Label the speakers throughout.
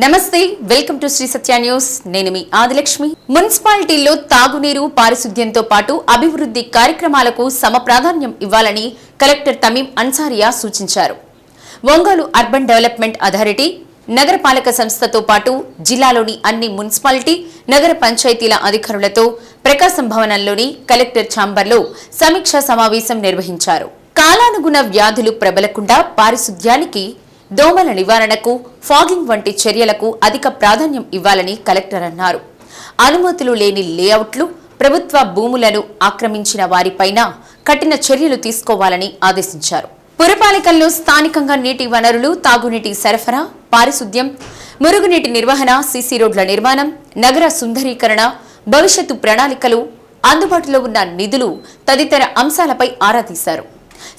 Speaker 1: నమస్తే, welcome to Shri Satya news. నేను మీ ఆదిలక్ష్మి. మున్సిపాలిటీల్లో తాగునీరు, పారిశుద్ధ్యంతో పాటు అభివృద్ధి కార్యక్రమాలకు సమ ప్రాధాన్యం ఇవ్వాలని కలెక్టర్ తమీం అన్సారియా సూచించారు. ఒంగోలు అర్బన్ డెవలప్మెంట్ అథారిటీ, నగరపాలక సంస్థతో పాటు జిల్లాలోని అన్ని మున్సిపాలిటీ, నగర పంచాయతీల అధికారులతో ప్రకాశం భవనంలోని కలెక్టర్ ఛాంబర్లో సమీక్షా సమావేశం నిర్వహించారు. కాలానుగుణ వ్యాధులు ప్రబలకుండా పారిశుద్ధ్యానికి, దోమల నివారణకు, ఫాగింగ్ వంటి చర్యలకు అధిక ప్రాధాన్యం ఇవ్వాలని కలెక్టర్ అన్నారు. అనుమతులు లేని లేఅవుట్లు, ప్రభుత్వ భూములను ఆక్రమించిన వారిపైన కఠిన చర్యలు తీసుకోవాలని ఆదేశించారు. పురపాలికల్లో స్థానికంగా నీటి వనరులు, తాగునీటి సరఫరా, పారిశుద్ధ్యం, మురుగునీటి నిర్వహణ, సీసీ రోడ్ల నిర్మాణం, నగర సుందరీకరణ, భవిష్యత్తు ప్రణాళికలు, అందుబాటులో ఉన్న నిధులు తదితర అంశాలపై ఆరా తీశారు.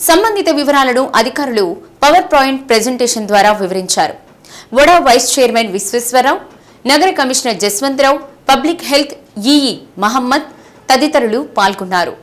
Speaker 1: సంబంధిత వివరాలను అధికారులు పవర్ పాయింట్ ప్రెజెంటేషన్ ద్వారా వివరించారు. వడా వైస్ చైర్మన్ విశ్వేశ్వరరావు, నగర commissioner Jaswantharao, public health EE Mohammed తదితరులు పాల్గొన్నారు.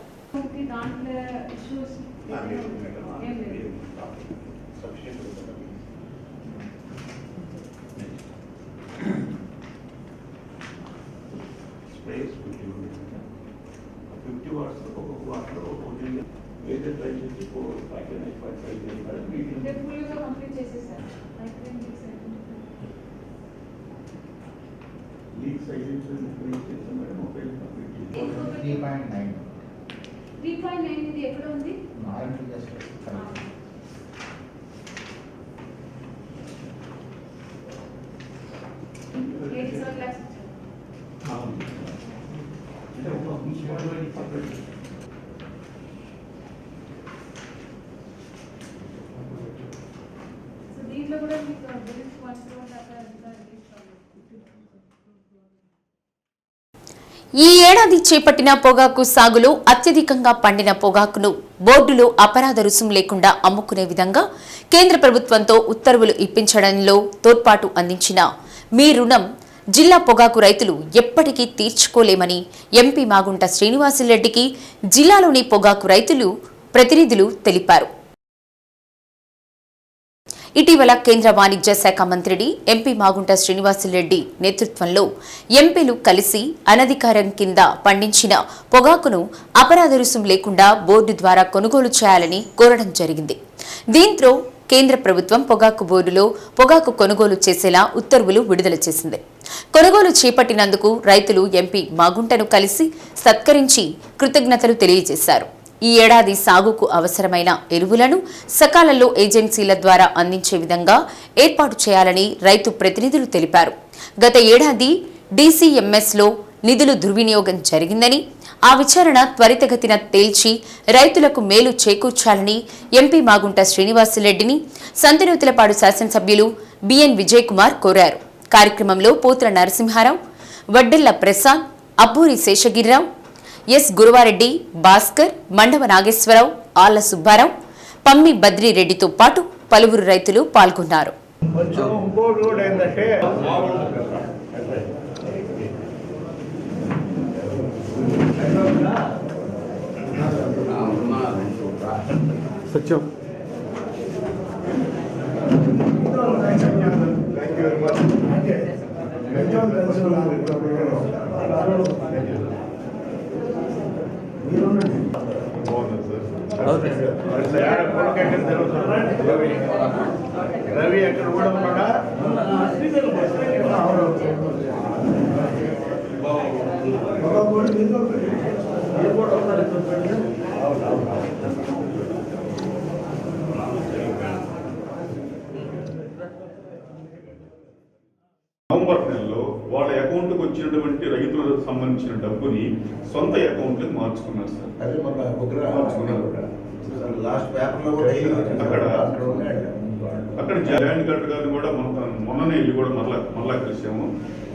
Speaker 2: ఎక్కడ ఉంది? దీంట్లో కూడా
Speaker 1: ఈ ఏడాది చేపట్టిన పొగాకు సాగులో అత్యధికంగా పండిన పొగాకును బోర్డులో అపరాధ రుసుం లేకుండా అమ్ముకునే విధంగా కేంద్ర ప్రభుత్వంతో ఉత్తర్వులు ఇప్పించడంలో తోడ్పాటు అందించిన మీ రుణం జిల్లా పొగాకు రైతులు ఎప్పటికీ తీర్చుకోలేమని ఎంపీ మాగుంట శ్రీనివాసులరెడ్డికి జిల్లాలోని పొగాకు రైతులు ప్రతినిధులు తెలిపారు. ఇటీవల కేంద్ర వాణిజ్య శాఖ మంత్రిని ఎంపీ మాగుంట శ్రీనివాసులరెడ్డి నేతృత్వంలో ఎంపీలు కలిసి అనధికారం కింద పండించిన పొగాకును అపరాధ రుసుం లేకుండా బోర్డు ద్వారా కొనుగోలు చేయాలని కోరడం జరిగింది. దీంతో కేంద్ర ప్రభుత్వం పొగాకు బోర్డులో పొగాకు కొనుగోలు చేసేలా ఉత్తర్వులు విడుదల చేసింది. కొనుగోలు చేపట్టినందుకు రైతులు ఎంపీ మాగుంటను కలిసి సత్కరించి కృతజ్ఞతలు తెలియజేశారు. ఈ ఏడాది సాగుకు అవసరమైన ఎరువులను సకాలంలో ఏజెన్సీల ద్వారా అందించే విధంగా ఏర్పాటు చేయాలని రైతు ప్రతినిధులు తెలిపారు. గత ఏడాది డీసీఎంఎస్లో నిధులు దుర్వినియోగం జరిగిందని, ఆ విచారణ త్వరితగతిన తేల్చి రైతులకు మేలు చేకూర్చాలని ఎంపీ మాగుంట శ్రీనివాసులరెడ్డిని సంతనూతలపాడు శాసనసభ్యులు బిఎన్ విజయ్ కుమార్ కోరారు. కార్యక్రమంలో పోతుల నరసింహారావు, వడ్డెల్ల ప్రసాద్, అబ్బూరి శేషగిరిరావు, ఎస్ గురువారెడ్డి, భాస్కర్, మండవ నాగేశ్వరరావు, ఆళ్ల సుబ్బారావు, పమ్మి బద్రిరెడ్డితో పాటు పలువురు రైతులు పాల్గొన్నారు.
Speaker 3: రవి ఎక్కడ కూడా ఉన్నాడా?
Speaker 4: నవంబర్ నెలలో వాళ్ళ అకౌంట్కి వచ్చినటువంటి రైతులకు సంబంధించిన డబ్బుని సొంత అకౌంట్లకు మార్చుకున్నారు సార్.
Speaker 3: అదే మన
Speaker 4: మార్చుకున్నారు.
Speaker 3: లాస్ట్ పేపర్లో కూడా
Speaker 4: అక్కడ జాయింట్ కలెక్టర్ గారిని కూడా మొన్ననే వెళ్ళి కూడా మళ్ళా కలిసాము.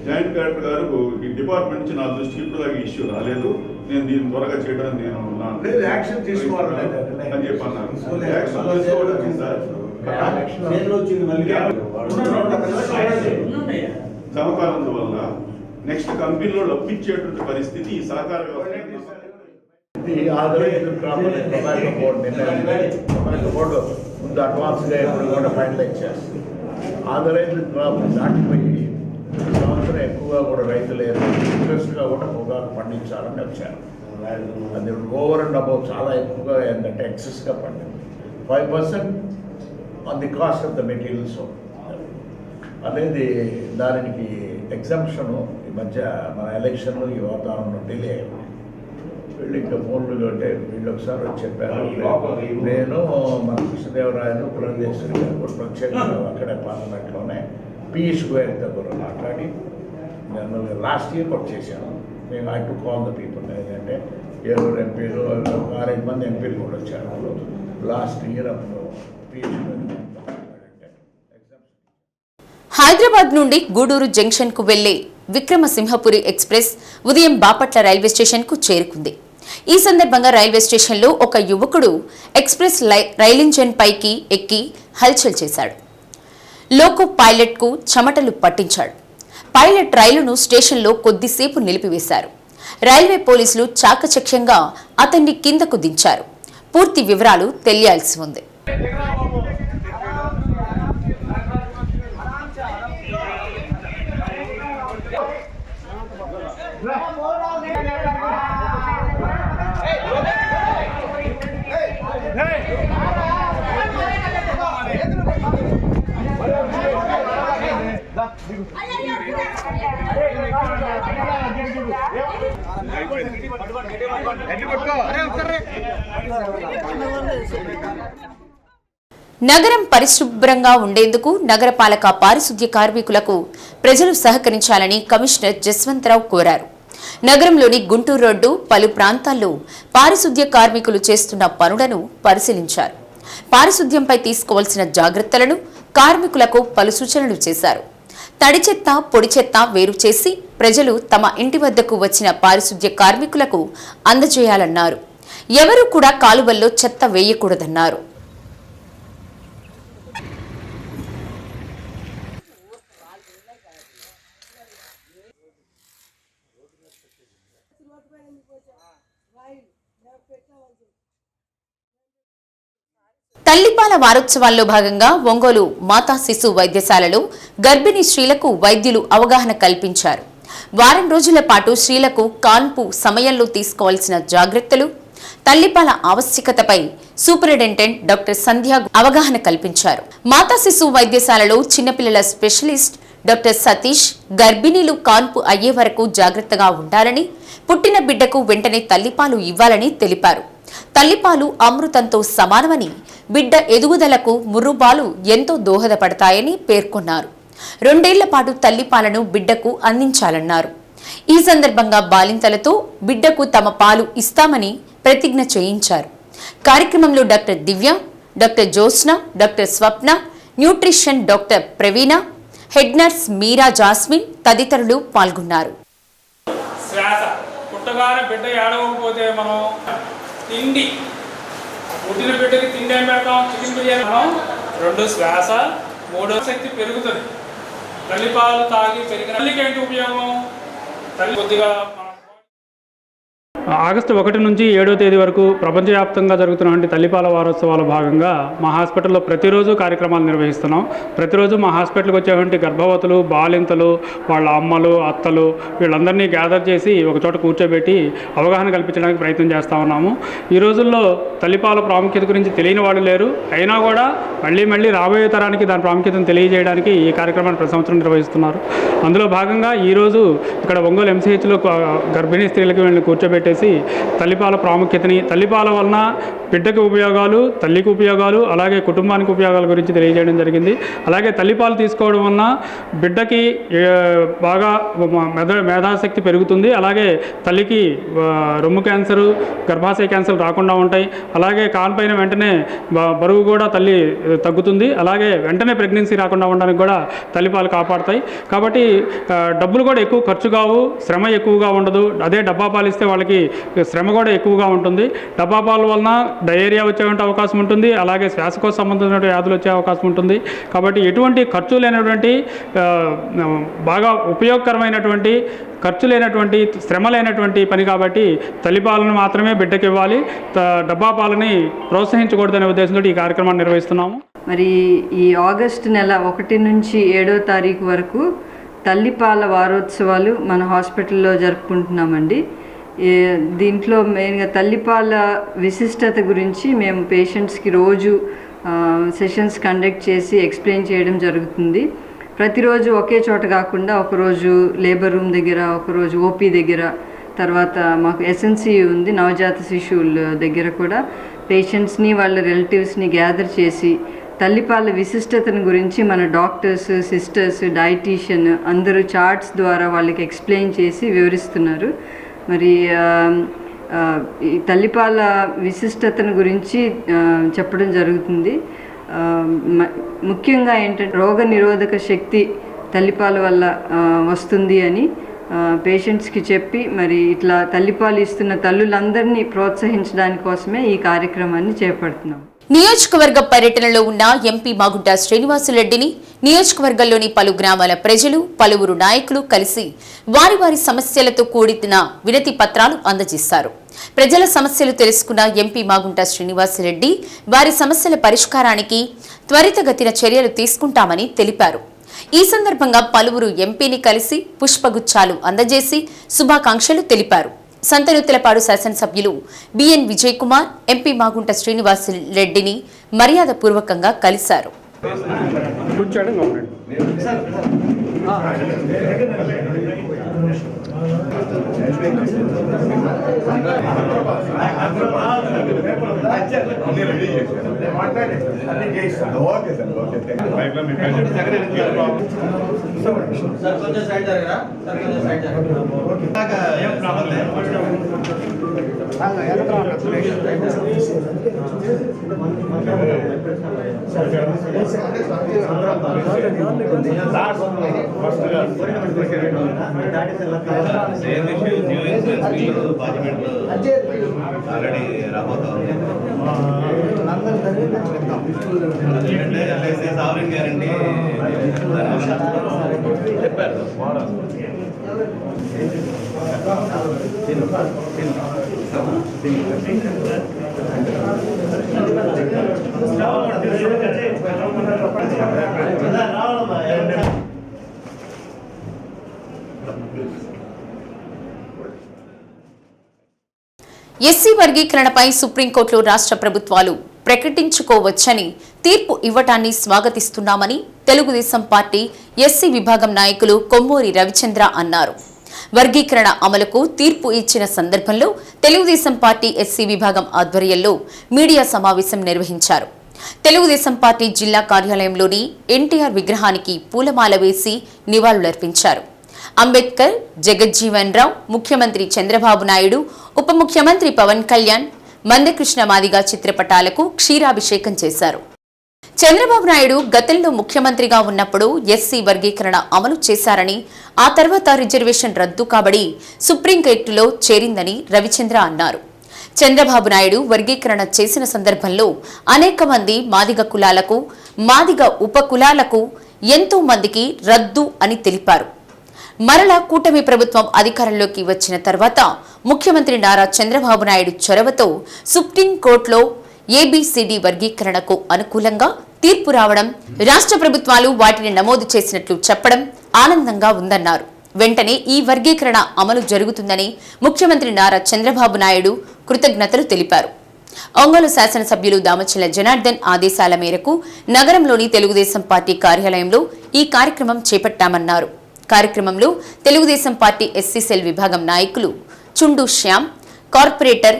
Speaker 4: జాయింట్ కలెక్టర్ గారు ఈ డిపార్ట్మెంట్ నుంచి నా దృష్టికి ఇప్పుడు దాకా ఇష్యూ రాలేదు, నేను దీన్ని త్వరగా చేయడానికి నేను
Speaker 3: యాక్షన్ తీసుకోవాలని
Speaker 4: చెప్పి అన్నారు. యాక్షన్ తీసుకోవడం సార్ సహకారం వల్ల నెక్స్ట్ కంపెనీలో లభించేటువంటి పరిస్థితి ఈ సహకార
Speaker 3: బోర్డు ముందు అడ్వాన్స్గా ఎప్పుడు కూడా ఫైనలైజ్ చేస్తుంది. ఆదరైన క్రాప్ దాటిపోయి సంవత్సరం ఎక్కువగా కూడా రైతులు ఇంట్రెస్ట్గా కూడా పొగాకు పండించాలని వచ్చారు. అది ఓవర్ అండ్ అబౌవ్ చాలా ఎక్కువగా ఏంటంటే ఎక్సెస్గా పండింది. 5% on the cost of the materials అనేది దానికి ఎగ్జామ్షను ఈ మధ్య మన ఎలక్షన్లు ఈ వాతావరణం డిలే అయింది. వీళ్ళు ఇంకా ఫోన్లు అంటే వీళ్ళు ఒకసారి వచ్చి చెప్పారు, నేను మన కృష్ణదేవరాయను పురంధేశ్వరి గారు కూడా ప్రత్యేకంగా అక్కడే పార్లమెంట్లోనే పీయూష్ గోయల్ దగ్గర మాట్లాడి నేను లాస్ట్ ఇయర్ కూడా చేశాను. మేము I to call the people ఏంటంటే 7 ఎంపీలు 6 మంది ఎంపీలు కూడా వచ్చారు లాస్ట్ ఇయర్. అప్పుడు పీయూష్ గోయల్
Speaker 1: హైదరాబాద్ నుండి గూడూరు జంక్షన్ కు వెళ్లే విక్రమసింహపురి ఎక్స్ప్రెస్ ఉదయం బాపట్ల రైల్వే స్టేషన్ కు చేరుకుంది. ఈ సందర్భంగా రైల్వే స్టేషన్లో ఒక యువకుడు ఎక్స్ప్రెస్ రైలింజన్ పైకి ఎక్కి హల్చల్ చేశాడు. లోకో పైలట్ కు చెమటలు పట్టించాడు. పైలట్ రైలును స్టేషన్లో కొద్దిసేపు నిలిపివేశారు. రైల్వే పోలీసులు చాకచక్యంగా అతన్ని కిందకు దించారు. పూర్తి వివరాలు తెలియాల్సి ఉంది. నగరం పరిశుభ్రంగా ఉండేందుకు నగరపాలక పారిశుద్ధ్య కార్మికులకు ప్రజలు సహకరించాలని కమిషనర్ జస్వంతరావు కోరారు. నగరంలోని గుంటూరు రోడ్డు పలు ప్రాంతాల్లో పారిశుద్ధ్య కార్మికులు చేస్తున్న పనులను పరిశీలించారు. పారిశుద్ధ్యంపై తీసుకోవాల్సిన జాగ్రత్తలను కార్మికులకు పలు సూచనలు చేశారు. తడి చెత్త పొడి చెత్త వేరు చేసి ప్రజలు తమ ఇంటి వద్దకు వచ్చిన పారిశుద్ధ్య కార్మికులకు అందజేయాలన్నారు. ఎవరూ కూడా కాలువల్లో చెత్త వేయకూడదన్నారు. తల్లిపాల వారోత్సవాల్లో భాగంగా ఒంగోలు మాతా శిశు వైద్యశాలలో గర్భిణీ స్త్రీలకు వైద్యులు అవగాహన కల్పించారు. వారం రోజుల పాటు స్త్రీలకు కాన్పు సమయంలో తీసుకోవాల్సిన జాగ్రత్తలు, తల్లిపాల ఆవశ్యకతపై సూపరింటెండెంట్ డాక్టర్ సంధ్య అవగాహన కల్పించారు. మాతా శిశు వైద్యశాలలో చిన్నపిల్లల స్పెషలిస్ట్ డాక్టర్ సతీష్ గర్భిణీలు కాన్పు అయ్యే వరకు జాగ్రత్తగా ఉండాలని, పుట్టిన బిడ్డకు వెంటనే తల్లిపాలు ఇవ్వాలని తెలిపారు. తల్లిపాలు అమృతంతో సమానమని, బిడ్డ ఎదుగుదలకు ముర్రుపాలు ఎంతో దోహదపడతాయని పేర్కొన్నారు. 2 ఏళ్ల పాటు తల్లిపాలను బిడ్డకు అందించాలన్నారు. ఈ సందర్భంగా బాలింతలతో బిడ్డకు తమ పాలు ఇస్తామని ప్రతిజ్ఞ చేయించారు. కార్యక్రమంలో డాక్టర్ దివ్య, డాక్టర్ జ్యోత్స్న, డాక్టర్ స్వప్న, న్యూట్రిషన్ డాక్టర్ ప్రవీణ, హెడ్ నర్స్ మీరా జాస్మిన్ తదితరులు పాల్గొన్నారు.
Speaker 5: శ్వాస పుట్టగానే బిడ్డ ఏడవకపోతే మనం తిండి పుట్టిన బిడ్డకి తిండి ఏం పెడతాం? చికెన్ బిర్యానీ. మనం 2 శ్వాస, 3 శక్తి పెరుగుతుంది. తల్లిపాలు తాగి పెరిగిన తల్లికి ఏంటి ఉపయోగం? తల్లి కొద్దిగా ఆగస్టు 1 నుంచి 7వ తేదీ వరకు ప్రపంచవ్యాప్తంగా జరుగుతున్నటువంటి తల్లిపాల వారోత్సవాల భాగంగా మా హాస్పిటల్లో ప్రతిరోజు కార్యక్రమాలు నిర్వహిస్తున్నాం. ప్రతిరోజు మా హాస్పిటల్కి వచ్చేటువంటి గర్భవతులు, బాలింతలు, వాళ్ళ అమ్మలు, అత్తలు వీళ్ళందరినీ గ్యాదర్ చేసి ఒక చోట కూర్చోబెట్టి అవగాహన కల్పించడానికి ప్రయత్నం చేస్తూ ఉన్నాము. ఈ రోజుల్లో తల్లిపాల ప్రాముఖ్యత గురించి తెలియని వాళ్ళు లేరు. అయినా కూడా మళ్ళీ రాబోయే తరానికి దాని ప్రాముఖ్యతను తెలియజేయడానికి ఈ కార్యక్రమాన్ని ప్రతి సంవత్సరం నిర్వహిస్తున్నారు. అందులో భాగంగా ఈరోజు ఇక్కడ ఒంగోలు MCHలో గర్భిణీ స్త్రీలకు వీళ్ళని కూర్చోబెట్టేసి తల్లిపాల ప్రాముఖ్యతని, తల్లిపాల వలన బిడ్డకు ఉపయోగాలు, తల్లికి ఉపయోగాలు, అలాగే కుటుంబానికి ఉపయోగాల గురించి తెలియజేయడం జరిగింది. అలాగే తల్లిపాలు తీసుకోవడం వలన బిడ్డకి బాగా మేధాశక్తి పెరుగుతుంది. అలాగే తల్లికి రొమ్ము క్యాన్సరు, గర్భాశయ క్యాన్సర్ రాకుండా ఉంటాయి. అలాగే కాన్పైన వెంటనే బరువు కూడా తల్లి తగ్గుతుంది. అలాగే వెంటనే ప్రెగ్నెన్సీ రాకుండా ఉండడానికి కూడా తల్లిపాలు కాపాడతాయి. కాబట్టి డబ్బులు కూడా ఎక్కువ ఖర్చు కావు, శ్రమ ఎక్కువగా ఉండదు. అదే డబ్బా పాలు ఇస్తే వాళ్ళకి శ్రమ కూడా ఎక్కువగా ఉంటుంది. డబ్బా పాల వలన డయేరియా వచ్చేటువంటి అవకాశం ఉంటుంది. అలాగే శ్వాసకోశ సంబంధించిన వ్యాధులు వచ్చే అవకాశం ఉంటుంది. కాబట్టి ఎటువంటి ఖర్చు లేనటువంటి బాగా ఉపయోగకరమైనటువంటి, ఖర్చు లేనటువంటి, శ్రమ లేనటువంటి పని కాబట్టి తల్లిపాలను మాత్రమే బిడ్డకి ఇవ్వాలి. డబ్బా పాలని ప్రోత్సహించకూడదనే ఉద్దేశంతో ఈ కార్యక్రమాన్ని నిర్వహిస్తున్నాము.
Speaker 6: మరి ఈ ఆగస్టు నెల 1 నుంచి 7వ తారీఖు వరకు తల్లిపాల వారోత్సవాలు మన హాస్పిటల్లో జరుపుకుంటున్నామండి. దీంట్లో మెయిన్గా తల్లిపాల విశిష్టత గురించి మేము పేషెంట్స్కి రోజు సెషన్స్ కండక్ట్ చేసి ఎక్స్ప్లెయిన్ చేయడం జరుగుతుంది. ప్రతిరోజు ఒకే చోట కాకుండా ఒకరోజు లేబర్ రూమ్ దగ్గర, ఒకరోజు ఓపీ దగ్గర, తర్వాత మాకు ఎస్ఎన్సి ఉంది నవజాత శిశువుల దగ్గర కూడా పేషెంట్స్ని వాళ్ళ రిలేటివ్స్ని గ్యాదర్ చేసి తల్లిపాల విశిష్టతను గురించి మన డాక్టర్స్, సిస్టర్స్, డైటీషియన్ అందరూ చార్ట్స్ ద్వారా వాళ్ళకి ఎక్స్ప్లెయిన్ చేసి వివరిస్తున్నారు. మరి ఈ తల్లిపాల విశిష్టతను గురించి చెప్పడం జరుగుతుంది. ముఖ్యంగా ఏంటంటే రోగ నిరోధక శక్తి తల్లిపాల వల్ల వస్తుంది అని పేషెంట్స్కి చెప్పి మరి ఇట్లా తల్లిపాలు ఇస్తున్న తల్లులందరినీ ప్రోత్సహించడానికి కోసమే ఈ కార్యక్రమాన్ని చేపడుతున్నాం.
Speaker 1: నియోజకవర్గ పర్యటనలో ఉన్న ఎంపీ మాగుంట శ్రీనివాసులరెడ్డిని నియోజకవర్గంలోని పలు గ్రామాల ప్రజలు, పలువురు నాయకులు కలిసి వారి వారి సమస్యలతో కూడిన వినతి పత్రాలు అందజేశారు. ప్రజల సమస్యలు తెలుసుకున్న ఎంపీ మాగుంట శ్రీనివాసులరెడ్డి వారి సమస్యల పరిష్కారానికి త్వరితగతిన చర్యలు తీసుకుంటామని తెలిపారు. ఈ సందర్భంగా పలువురు ఎంపీని కలిసి పుష్పగుచ్చాలు అందజేసి శుభాకాంక్షలు తెలిపారు. సంతనూతలపాడు శాసనసభ్యులు బిఎన్ విజయ్ కుమార్ ఎంపీ మాగుంట శ్రీనివాసులరెడ్డిని మర్యాదపూర్వకంగా కలిశారు.
Speaker 7: ఆల్రెడీ రాబోతా ఉంది. సావరింగ్ గ్యారంటీ చెప్పారు.
Speaker 1: ఎస్సీ వర్గీకరణపై సుప్రీంకోర్టులో రాష్ట్ర ప్రభుత్వాలు ప్రకటించుకోవచ్చని తీర్పు ఇవ్వటాన్ని స్వాగతిస్తున్నామని తెలుగుదేశం పార్టీ ఎస్సీ విభాగం నాయకులు కొమ్మూరి రవిచంద్ర అన్నారు. వర్గీకరణ అమలుకు తీర్పు ఇచ్చిన సందర్భంలో తెలుగుదేశం పార్టీ ఎస్సీ విభాగం ఆధ్వర్యంలో మీడియా సమావేశం నిర్వహించారు. తెలుగుదేశం పార్టీ జిల్లా కార్యాలయంలోని ఎన్టీఆర్ విగ్రహానికి పూలమాల వేసి నివాళులర్పించారు. అంబేద్కర్, జగజ్జీవన్ రావు, ముఖ్యమంత్రి చంద్రబాబు నాయుడు, ఉప ముఖ్యమంత్రి పవన్ కళ్యాణ్, మందకృష్ణ మాదిగ చిత్రపటాలకు క్షీరాభిషేకం చేశారు. చంద్రబాబు నాయుడు గతంలో ముఖ్యమంత్రిగా ఉన్నప్పుడు ఎస్సీ వర్గీకరణ అమలు చేశారని, ఆ తర్వాత రిజర్వేషన్ రద్దు కాబడి సుప్రీంకోర్టులో చేరిందని రవిచంద్ర అన్నారు. చంద్రబాబు నాయుడు వర్గీకరణ చేసిన సందర్భంలో అనేక మంది మాదిగ కులాలకు, మాదిగ ఉపకులాలకు ఎంతో మందికి రద్దు అని తెలిపారు. మరలా కూటమి ప్రభుత్వం అధికారంలోకి వచ్చిన తర్వాత ముఖ్యమంత్రి నారా చంద్రబాబు నాయుడు చొరవతో సుప్రీంకోర్టులో ఏబిసిడి వర్గీకరణకు అనుకూలంగా తీర్పు రావడం, రాష్ట్ర ప్రభుత్వాలు వాటిని నమోదు చేసినట్లు చెప్పడం ఆనందంగా ఉందన్నారు. వెంటనే ఈ వర్గీకరణ అమలు జరుగుతుందని ముఖ్యమంత్రి నారా చంద్రబాబు నాయుడు కృతజ్ఞతలు తెలిపారు. ఒంగోలు శాసనసభ్యులు దామచల జనార్దన్ ఆదేశాల మేరకు నగరంలోని తెలుగుదేశం పార్టీ కార్యాలయంలో ఈ కార్యక్రమం చేపట్టామన్నారు. కార్యక్రమంలో తెలుగుదేశం పార్టీ ఎస్సీ సెల్ విభాగం నాయకులు Chundu Shyam, corporator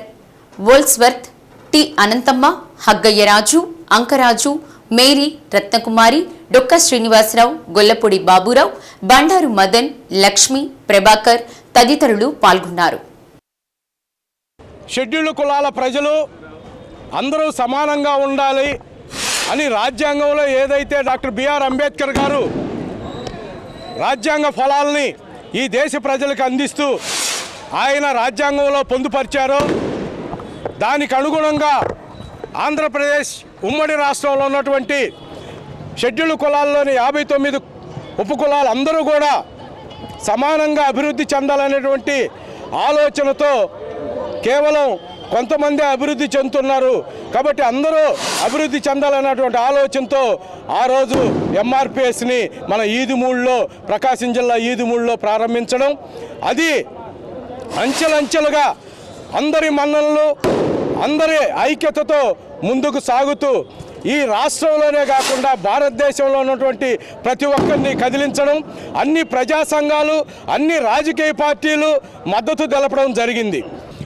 Speaker 1: Wordsworth, T Anantamma, Haggayyaraju, Ankaraju, Mary, Ratnakumari, Dokka Srinivasarao, Gollapudi Baburao, Bandaru Madan, Lakshmi, Prabhakar తదితరులు పాల్గొన్నారు.
Speaker 8: షెడ్యూల్డ్ కులాల ప్రజలు అందరూ సమానంగా ఉండాలి అని రాజ్యాంగంలో ఏదైతే డాక్టర్ బిఆర్ అంబేద్కర్ గారు రాజ్యాంగ ఫలాల్ని ఈ దేశ ప్రజలకు అందిస్తూ ఆయన రాజ్యాంగంలో పొందుపరిచారో దానికి అనుగుణంగా ఆంధ్రప్రదేశ్ ఉమ్మడి రాష్ట్రంలో ఉన్నటువంటి షెడ్యూల్డ్ కులాల్లోని 59 ఉపకులాలు అందరూ కూడా సమానంగా అభివృద్ధి చెందాలనేటువంటి ఆలోచనతో కేవలం కొంతమంది అభివృద్ధి చెందుతున్నారు. కాబట్టి అందరూ అభివృద్ధి చెందాలన్నటువంటి ఆలోచనతో ఆ రోజు ఎంఆర్పిఎస్ని మన ఈదుమూడిలో, ప్రకాశం జిల్లా ఈదుమూడిలో ప్రారంభించడం, అది అంచెలంచెలుగా అందరి మన్ననలు, అందరి ఐక్యతతో ముందుకు సాగుతూ ఈ రాష్ట్రంలోనే కాకుండా భారతదేశంలో ఉన్నటువంటి ప్రతి ఒక్కరిని కదిలించడం, అన్ని ప్రజా సంఘాలు, అన్ని రాజకీయ పార్టీలు మద్దతు తెలపడం జరిగింది.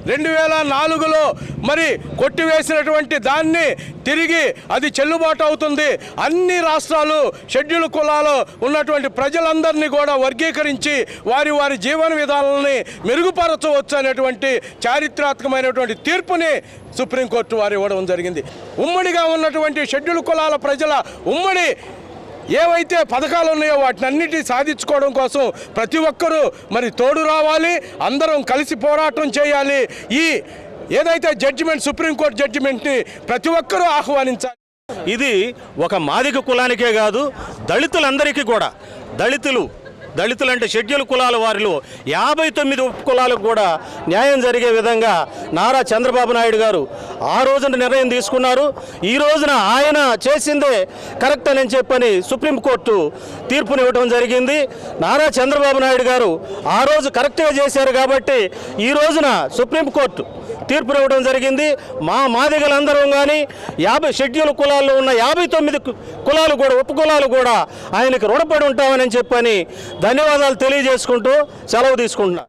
Speaker 8: 2004లో మరి కొట్టివేసినటువంటి దాన్ని తిరిగి అది చెల్లుబాటు అవుతుంది. అన్ని రాష్ట్రాలు షెడ్యూల్ కులాలు ఉన్నటువంటి ప్రజలందరినీ కూడా వర్గీకరించి వారి వారి జీవన విధానాలని మెరుగుపరచవచ్చు అనేటువంటి చారిత్రాత్మకమైనటువంటి తీర్పుని సుప్రీంకోర్టు వారు ఇవ్వడం జరిగింది. ఉమ్మడిగా ఉన్నటువంటి షెడ్యూల్ కులాల ప్రజల ఉమ్మడి ఏవైతే పథకాలు ఉన్నాయో వాటిని అన్నిటి సాధించుకోవడం కోసం ప్రతి ఒక్కరూ మరి తోడు రావాలి, అందరం కలిసి పోరాటం చేయాలి. ఈ ఏదైతే జడ్జిమెంట్, సుప్రీంకోర్టు జడ్జిమెంట్ని ప్రతి ఒక్కరూ ఆహ్వానించాలి.
Speaker 9: ఇది ఒక మాదిగ కులానికే కాదు, దళితులందరికీ కూడా, దళితులు అంటే షెడ్యూల్ కులాల వారిలో 59 కులాలకు కూడా న్యాయం జరిగే విధంగా నారా చంద్రబాబు నాయుడు గారు ఆ రోజున నిర్ణయం తీసుకున్నారు. ఈ రోజున ఆయన చేసిందే కరెక్ట్ అని చెప్పని సుప్రీంకోర్టు తీర్పునివ్వడం జరిగింది. నారా చంద్రబాబు నాయుడు గారు ఆ రోజు కరెక్ట్గా చేశారు కాబట్టి ఈ రోజున సుప్రీంకోర్టు తీర్పునివ్వడం జరిగింది. మా మాదిగలందరం కానీ 50 షెడ్యూల్ కులాల్లో ఉన్న 59 కులాలు కూడా, ఉపకులాలు కూడా ఆయనకు రుణపడి ఉంటామని చెప్పని ధన్యవాదాలు తెలియజేసుకుంటూ సెలవు తీసుకుంటున్నా.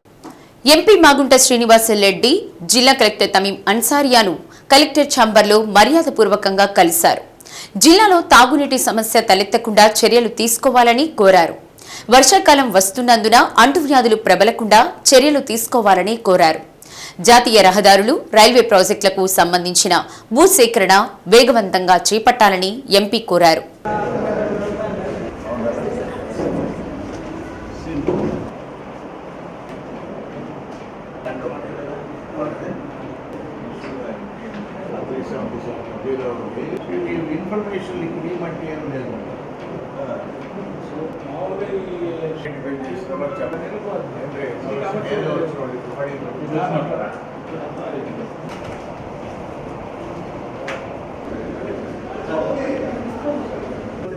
Speaker 1: ఎంపీ మాగుంట శ్రీనివాసరెడ్డి జిల్లా కలెక్టర్ తమీం అన్సారియాను కలెక్టర్ ఛాంబర్లో మర్యాదపూర్వకంగా కలిశారు. జిల్లాలో తాగునీటి సమస్య తలెత్తకుండా చర్యలు తీసుకోవాలని కోరారు. వర్షాకాలం వస్తున్నందున అంటువ్యాధులు ప్రబలకుండా చర్యలు తీసుకోవాలని కోరారు. జాతీయ రహదారులు, రైల్వే ప్రాజెక్టులకు సంబంధించిన భూసేకరణ వేగవంతంగా చేపట్టాలని ఎంపీ కోరారు.
Speaker 3: ఇన్ఫర్మేషన్ ఇవ్వమంటే ఏం లేదు.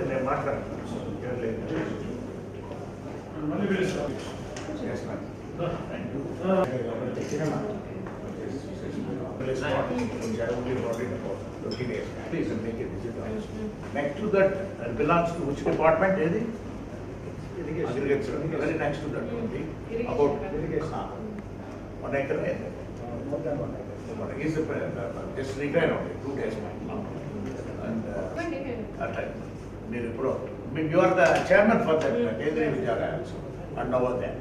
Speaker 3: నేను మాట్లాడుతున్నాను. Next to that belongs to which department? Agriculture. Very next to that only. About 1 acre. Is just retired only 2 days now. And you are the chairman for that Kendriya Vidyalaya also. And over there.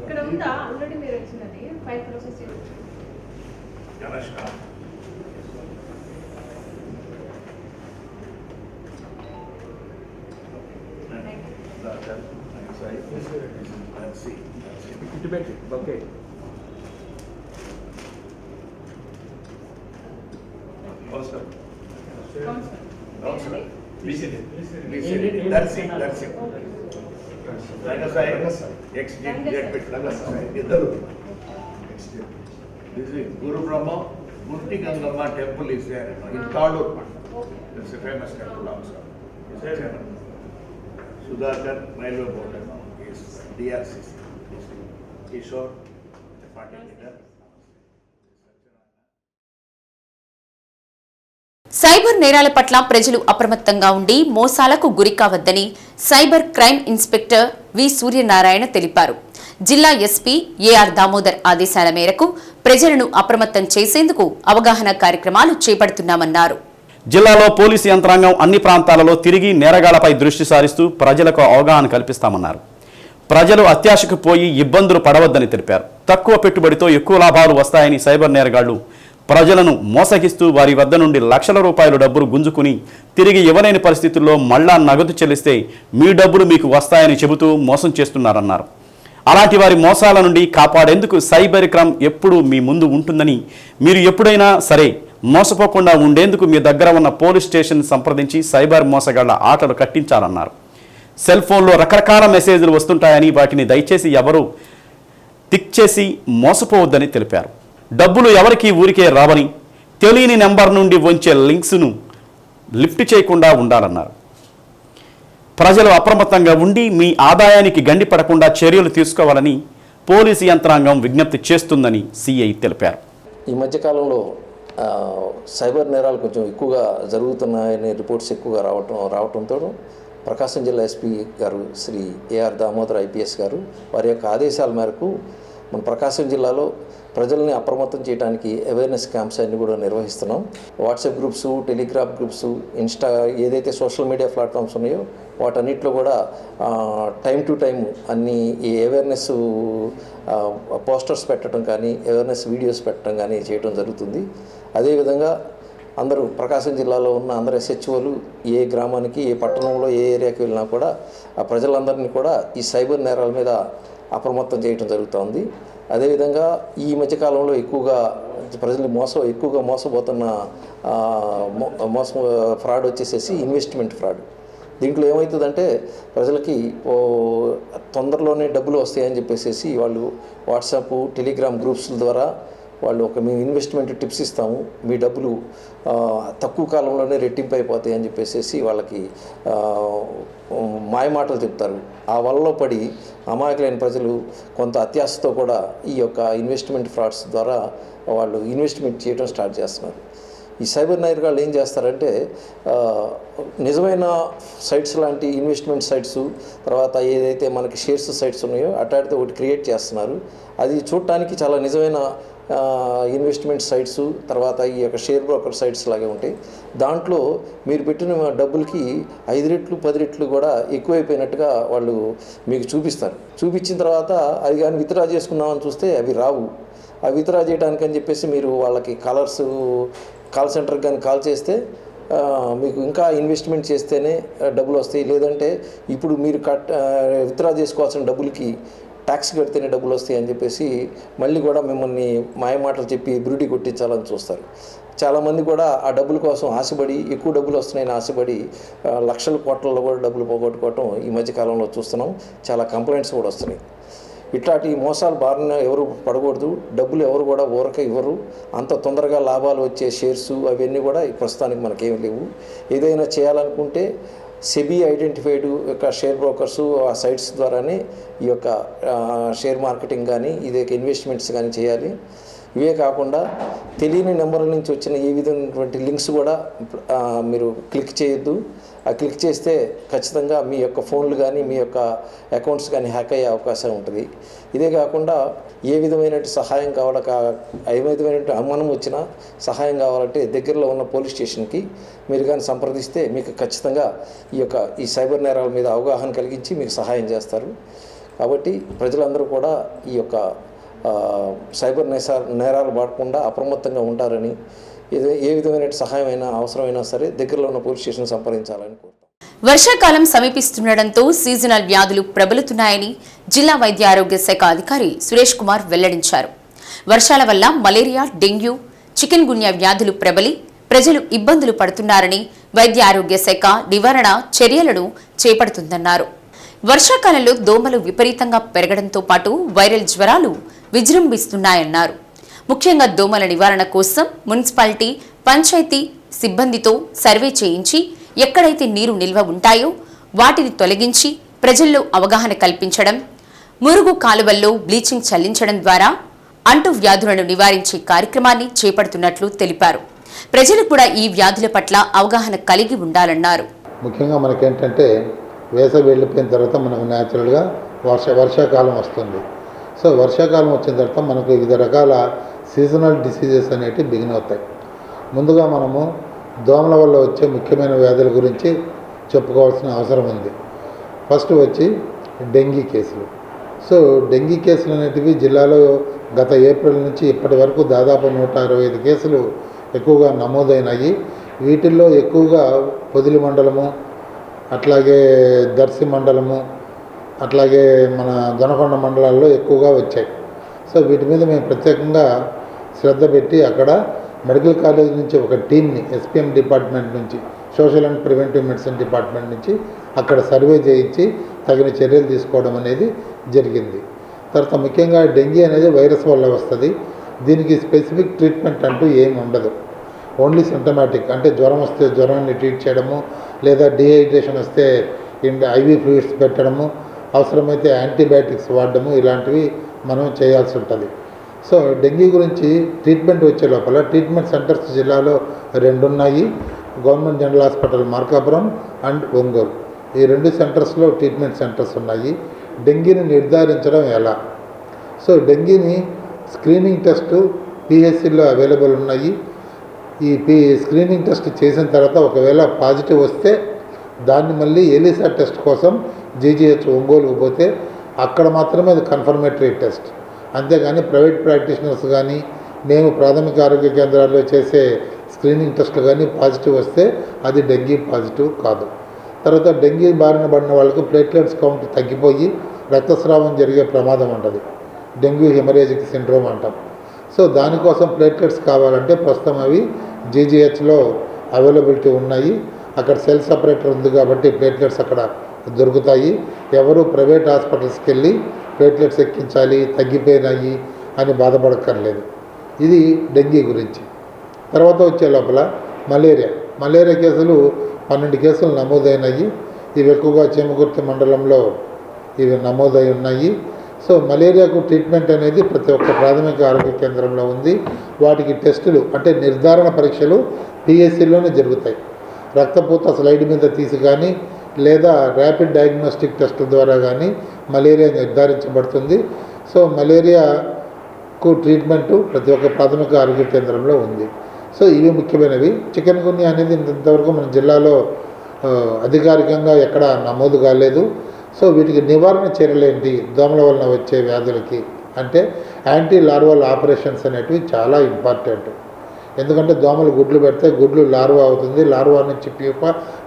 Speaker 2: ఇక్కడ ఉందా already మీరు వచ్చినది file process
Speaker 3: Janashka. Let's see. Okay. Councillor. That's it. This is Guru Brahma Gunti Gangama temple is there in Kalur. It's a famous temple also. Sudhakar Railway Board is DRCC. Kishore, the party leader.
Speaker 1: Cyber నేరాల పట్ల ప్రజలు అప్రమత్తంగా ఉండి మోసాలకు గురికావద్దని cyber crime inspector V Suryanarayana తెలిపారు. జిల్లా SP AR Damodar ఆదేశాల మేరకు ప్రజలను అప్రమత్తం చేసేందుకు అవగాహన కార్యక్రమాలు చేపడుతున్నామన్నారు.
Speaker 10: జిల్లాలో పోలీసు యంత్రాంగం అన్ని ప్రాంతాలలో తిరిగి నేరగాళ్లపై దృష్టి సారిస్తూ ప్రజలకు అవగాహన కల్పిస్తామన్నారు. ప్రజలు అత్యాశకు పోయి ఇబ్బందులు పడవద్దని తెలిపారు. తక్కువ పెట్టుబడితో ఎక్కువ లాభాలు వస్తాయని సైబర్ నేరగాళ్లు ప్రజలను మోసగిస్తూ వారి వద్ద నుండి లక్షల రూపాయల డబ్బులు గుంజుకుని తిరిగి ఇవ్వలేని పరిస్థితుల్లో మళ్లా నగదు చెల్లిస్తే మీ డబ్బులు మీకు వస్తాయని చెబుతూ మోసం చేస్తున్నారన్నారు. అలాంటి వారి మోసాల నుండి కాపాడేందుకు సైబర్ క్రైమ్ ఎప్పుడూ మీ ముందు ఉంటుందని, మీరు ఎప్పుడైనా సరే మోసపోకుండా ఉండేందుకు మీ దగ్గర ఉన్న పోలీస్ స్టేషన్ సంప్రదించి సైబర్ మోసగాళ్ల ఆటలు కట్టించాలన్నారు. సెల్ ఫోన్లో రకరకాల మెసేజ్లు వస్తుంటాయని వాటిని దయచేసి ఎవరు టిక్ చేసి మోసపోవద్దని తెలిపారు. డబ్బులు ఎవరికీ ఊరికే రావని, తెలియని నెంబర్ నుండి వచ్చే లింక్స్ను లిఫ్ట్ చేయకుండా ఉండాలన్నారు. ప్రజలు అప్రమత్తంగా ఉండి మీ ఆదాయానికి గండిపడకుండా చర్యలు తీసుకోవాలని పోలీసు యంత్రాంగం విజ్ఞప్తి చేస్తుందని సిఐ తెలిపారు.
Speaker 11: ఈ మధ్యకాలంలో సైబర్ నేరాలు కొంచెం ఎక్కువగా జరుగుతున్నాయనే రిపోర్ట్స్ ఎక్కువగా రావడంతో ప్రకాశం జిల్లా ఎస్పీ గారు శ్రీ ఏఆర్ దామోదర్ ఐపీఎస్ గారు వారి యొక్క ఆదేశాల మేరకు మన ప్రకాశం జిల్లాలో ప్రజల్ని అప్రమత్తం చేయడానికి అవేర్నెస్ క్యాంప్స్ అన్నీ కూడా నిర్వహిస్తున్నాం. WhatsApp groups, Telegram groups, Insta ఏదైతే సోషల్ మీడియా ప్లాట్ఫామ్స్ ఉన్నాయో వాటన్నిటిలో కూడా టైం టు టైం అన్ని ఈ అవేర్నెస్ పోస్టర్స్ పెట్టడం కానీ, అవేర్నెస్ వీడియోస్ పెట్టడం కానీ చేయడం జరుగుతుంది. అదేవిధంగా అందరూ ప్రకాశం జిల్లాలో ఉన్న అందరు ఎస్హెచ్ఓలు ఏ గ్రామానికి, ఏ పట్టణంలో, ఏ ఏరియాకి వెళ్ళినా కూడా ఆ ప్రజలందరినీ కూడా ఈ సైబర్ నేరాల మీద అప్రమత్తం చేయడం జరుగుతుంది. అదేవిధంగా ఈ మధ్యకాలంలో ఎక్కువగా ప్రజలు ఎక్కువగా మోసపోతున్న ఫ్రాడ్ వచ్చేసేసి ఇన్వెస్ట్మెంట్ ఫ్రాడ్. దీంట్లో ఏమవుతుందంటే ప్రజలకి తొందరలోనే డబ్బులు వస్తాయని చెప్పేసి వాళ్ళు వాట్సాప్, టెలిగ్రామ్ గ్రూప్స్ ద్వారా వాళ్ళు మేము ఇన్వెస్ట్మెంట్ టిప్స్ ఇస్తాము, మీ డబ్బులు తక్కువ కాలంలోనే రెట్టింపు అయిపోతాయి అని చెప్పేసి వాళ్ళకి మాయమాటలు చెప్తారు. ఆ వలలో పడి అమాయకులైన ప్రజలు కొంత అత్యాశతో కూడా ఈ యొక్క ఇన్వెస్ట్మెంట్ ఫ్రాడ్స్ ద్వారా వాళ్ళు ఇన్వెస్ట్మెంట్ చేయడం స్టార్ట్ చేస్తున్నారు. ఈ సైబర్ నేరగాళ్ళు ఏం చేస్తారంటే నిజమైన సైట్స్ లాంటి ఇన్వెస్ట్మెంట్ సైట్స్, తర్వాత ఏదైతే మనకి షేర్స్ సైట్స్ ఉన్నాయో అట్లాంటిది ఒకటి క్రియేట్ చేస్తున్నారు. అది చూడటానికి చాలా నిజమైన ఇన్వెస్ట్మెంట్ సైట్స్, తర్వాత ఈ యొక్క షేర్ బ్రోకర్ సైట్స్ లాగే ఉంటాయి. దాంట్లో మీరు పెట్టిన డబ్బులకి 5 రెట్లు 10 రెట్లు కూడా ఎక్కువైపోయినట్టుగా వాళ్ళు మీకు చూపిస్తారు. చూపించిన తర్వాత అది కానీ విత్డ్రా చేసుకున్నామని చూస్తే అవి రావు. ఆ విత్డ్రా చేయడానికి అని చెప్పేసి మీరు వాళ్ళకి కాల్ సెంటర్కి కానీ కాల్ చేస్తే మీకు ఇంకా ఇన్వెస్ట్మెంట్ చేస్తేనే డబ్బులు వస్తాయి, లేదంటే ఇప్పుడు మీరు విత్డ్రా చేసుకోవాల్సిన డబ్బులకి ట్యాక్స్ కడితేనే డబ్బులు వస్తాయి అని చెప్పేసి మళ్ళీ కూడా మిమ్మల్ని మాయమాటలు చెప్పి బురిడి కొట్టించాలని చూస్తారు. చాలామంది కూడా ఆ డబ్బుల కోసం ఆశపడి, ఎక్కువ డబ్బులు వస్తున్నాయని ఆశపడి లక్షల కోట్లలో కూడా డబ్బులు పోగొట్టుకోవటం ఈ మధ్యకాలంలో చూస్తున్నాం. చాలా కంప్లైంట్స్ కూడా వస్తున్నాయి. ఇట్లాంటి మోసాలు బారిన ఎవరు పడకూడదు. డబ్బులు ఎవరు కూడా ఊరక ఇవ్వరు. అంత తొందరగా లాభాలు వచ్చే షేర్స్ అవన్నీ కూడా ప్రస్తుతానికి మనకేమి లేవు. ఏదైనా చేయాలనుకుంటే సెబీ ఐడెంటిఫైడ్ యొక్క షేర్ బ్రోకర్స్ ఆ సైట్స్ ద్వారానే ఈ యొక్క షేర్ మార్కెటింగ్ కానీ ఇదే ఇన్వెస్ట్మెంట్స్ కానీ చేయాలి. ఇవే కాకుండా తెలియని నెంబర్ల నుంచి వచ్చిన ఏ విధమైనటువంటి లింక్స్ కూడా మీరు క్లిక్ చేయొద్దు. ఆ క్లిక్ చేస్తే ఖచ్చితంగా మీ యొక్క ఫోన్లు కానీ మీ యొక్క అకౌంట్స్ కానీ హ్యాక్ అయ్యే అవకాశం ఉంటుంది. ఇదే కాకుండా ఏ విధమైన సహాయం ఏ విధమైన అనుమానం వచ్చినా సహాయం కావాలంటే దగ్గరలో ఉన్న పోలీస్ స్టేషన్కి మీరు కానీ సంప్రదిస్తే మీకు ఖచ్చితంగా ఈ సైబర్ నేరాల మీద అవగాహన కలిగించి మీకు సహాయం చేస్తారు. కాబట్టి ప్రజలందరూ కూడా ఈ యొక్క సైబర్ నేరాలు పడకుండా అప్రమత్తంగా ఉంటారని, ఏ విధమైన సహాయం అయినా అవసరమైనా సరే దగ్గరలో ఉన్న పోలీస్ స్టేషన్ సంప్రదించాలని కోరుతాం.
Speaker 1: వర్షాకాలం సమీపిస్తుండటంతో సీజనల్ వ్యాధులు ప్రబలుతున్నాయని జిల్లా వైద్య ఆరోగ్య శాఖ అధికారి సురేష్ కుమార్ వెల్లడించారు. వర్షాల వల్ల మలేరియా, డెంగ్యూ, చికెన్ గున్యా వ్యాధులు ప్రబలి ప్రజలు ఇబ్బందులు పడుతున్నారని వైద్య ఆరోగ్య శాఖ నివారణ చర్యలను చేపడుతుందన్నారు. వర్షాకాలంలో దోమలు విపరీతంగా పెరగడంతో పాటు వైరల్ జ్వరాలు విజృంభిస్తున్నాయన్నారు. ముఖ్యంగా దోమల నివారణ కోసం మున్సిపాలిటీ, పంచాయతీ సిబ్బందితో సర్వే చేయించి ఎక్కడైతే నీరు నిల్వ ఉంటాయో వాటిని తొలగించి ప్రజల్లో అవగాహన కల్పించడం, మురుగు కాలువల్లో బ్లీచింగ్ చల్లించడం ద్వారా అంటు వ్యాధులను నివారించే కార్యక్రమాన్ని చేపడుతున్నట్లు తెలిపారు. ప్రజలు కూడా ఈ వ్యాధుల పట్ల అవగాహన కలిగి ఉండాలన్నారు.
Speaker 12: ముఖ్యంగా మనకేంటంటే వేసవి వెళ్ళిపోయిన తర్వాత మనకు న్యాచురల్గా వర్షాకాలం వస్తుంది. సో వర్షాకాలం వచ్చిన తర్వాత మనకు వివిధ రకాల సీజనల్ డిసీజెస్ అనేవి బిగిన్ అవుతాయి. ముందుగా మనము దోమల వల్ల వచ్చే ముఖ్యమైన వ్యాధుల గురించి చెప్పుకోవాల్సిన అవసరం ఉంది. ఫస్ట్ వచ్చి డెంగీ కేసులు. సో డెంగీ కేసులు అనేటివి జిల్లాలో గత ఏప్రిల్ నుంచి ఇప్పటి వరకు దాదాపు 165 కేసులు ఎక్కువగా నమోదైనాయి. వీటిల్లో ఎక్కువగా పొదిలి మండలము, అట్లాగే దర్శి మండలము, అట్లాగే మన దొనకొండ మండలాల్లో ఎక్కువగా వచ్చాయి. సో వీటి మీద మేము ప్రత్యేకంగా శ్రద్ధ పెట్టి అక్కడ మెడికల్ కాలేజ్ నుంచి ఒక టీంని ఎస్పీఎం డిపార్ట్మెంట్ నుంచి, social and preventive medicine department నుంచి అక్కడ సర్వే చేయించి తగిన చర్యలు తీసుకోవడం అనేది జరిగింది. తర్వాత ముఖ్యంగా డెంగీ అనేది వైరస్ వల్ల వస్తుంది. దీనికి స్పెసిఫిక్ ట్రీట్మెంట్ అంటూ ఏమి ఉండదు. ఓన్లీ సింటమాటిక్, అంటే జ్వరం వస్తే జ్వరాన్ని ట్రీట్ చేయడము, లేదా డిహైడ్రేషన్ వస్తే ఐవీ ఫ్లూయిడ్స్ పెట్టడము, అవసరమైతే యాంటీబయాటిక్స్ వాడడము, ఇలాంటివి మనం చేయాల్సి ఉంటుంది. సో డెంగీ గురించి ట్రీట్మెంట్ వచ్చే లోపల ట్రీట్మెంట్ సెంటర్స్ జిల్లాలో 2 ఉన్నాయి. Government general hospital Markapuram and Ongole, ఈ 2 సెంటర్స్లో ట్రీట్మెంట్ సెంటర్స్ ఉన్నాయి. డెంగీని నిర్ధారించడం ఎలా? సో డెంగీని స్క్రీనింగ్ టెస్టు పిహెచ్సిలో అవైలబుల్ ఉన్నాయి. ఈ స్క్రీనింగ్ టెస్ట్ చేసిన తర్వాత ఒకవేళ పాజిటివ్ వస్తే దాన్ని మళ్ళీ ఎలిసా టెస్ట్ కోసం జీజీహెచ్ ఒంగోలుకు పోతే అక్కడ మాత్రమే అది కన్ఫర్మేటరీ టెస్ట్. అంతేగాని ప్రైవేట్ ప్రాక్టీషనర్స్ కానీ మేము ప్రాథమిక ఆరోగ్య కేంద్రాల్లో చేసే స్క్రీనింగ్ టెస్ట్లు కానీ పాజిటివ్ వస్తే అది డెంగీ పాజిటివ్ కాదు. తర్వాత డెంగీ బారిన పడిన వాళ్ళకు ప్లేట్లెట్స్ కౌంట్ తగ్గిపోయి రక్తస్రావం జరిగే ప్రమాదం ఉంటుంది. డెంగ్యూ హెమరేజిక్ సిండ్రోమ్ అంటాం. సో దానికోసం ప్లేట్లెట్స్ కావాలంటే ప్రస్తుతం అవి జీజీహెచ్లో అవైలబిలిటీ ఉన్నాయి. అక్కడ సెల్ సపరేటర్ ఉంది కాబట్టి ప్లేట్లెట్స్ అక్కడ దొరుకుతాయి. ఎవరు ప్రైవేట్ హాస్పిటల్స్కి వెళ్ళి ప్లేట్లెట్స్ ఎక్కించాలి తగ్గిపోయినాయి అని బాధపడక్కర్లేదు. ఇది డెంగీ గురించి. తర్వాత వచ్చే లోపల మలేరియా కేసులు 12 కేసులు నమోదైనాయి. ఇవి ఎక్కువగా చీమకుర్తి మండలంలో ఇవి నమోదై ఉన్నాయి. సో మలేరియాకు ట్రీట్మెంట్ అనేది ప్రతి ఒక్క ప్రాథమిక ఆరోగ్య కేంద్రంలో ఉంది. వాటికి టెస్టులు అంటే నిర్ధారణ పరీక్షలు పిఎస్సిలోనే జరుగుతాయి. రక్తపూత స్లైడ్ మీద తీసి కానీ లేదా ర్యాపిడ్ డయాగ్నోస్టిక్ టెస్టుల ద్వారా కానీ మలేరియా నిర్ధారించబడుతుంది. సో మలేరియాకు ట్రీట్మెంటు ప్రతి ఒక్క ప్రాథమిక ఆరోగ్య కేంద్రంలో ఉంది. సో ఇవి ముఖ్యమైనవి. చికెన్ గున్యా అనేది ఇంతవరకు మన జిల్లాలో అధికారికంగా ఎక్కడ నమోదు కాలేదు. సో వీటికి నివారణ చర్యలేంటి దోమల వలన వచ్చే వ్యాధులకి అంటే యాంటీ లార్వల్ ఆపరేషన్స్ అనేటివి చాలా ఇంపార్టెంట్. ఎందుకంటే దోమలు గుడ్లు పెడితే గుడ్లు లార్వా అవుతుంది, లార్వా నుంచి